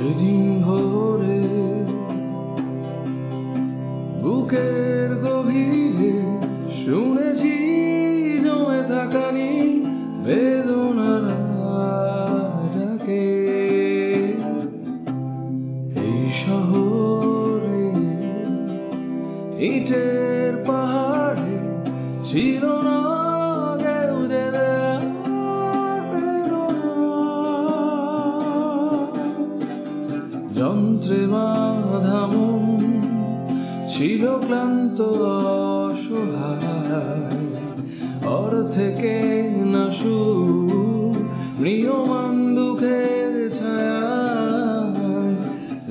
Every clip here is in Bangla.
সেদিন ভোরে বুকের গভীরে শুনেছি জমে থাকানি বেদনার ডাকে। এই শহরে ইটের পাহাড়ে ছিল না কেউ যে যন্ত্রে বাঁধা মন ছিল ক্লান্ত অসহায়, অর্থে না সুখ নিয়মান দুঃখের ছায়ায়।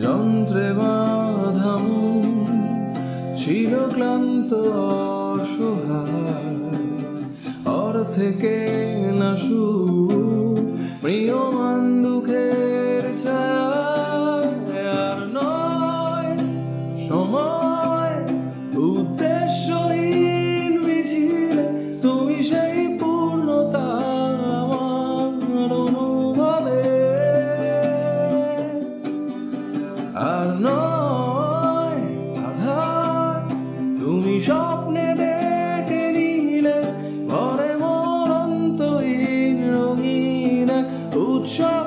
যন্ত্রে বাঁধা মন ছিল ক্লান্ত অসহায়, অর্থে না সুখ নিয়মান দুঃখের ছায়ায়। আর নয় সময় উদ্দেশ্যহীন মিছিলে তুমি সেই পূর্ণতা আমার অনুভবে। আর নয় আধার তুমি স্বপ্নে ডেকে নিলে পরে মরন্তহীন রঙিন উৎসব।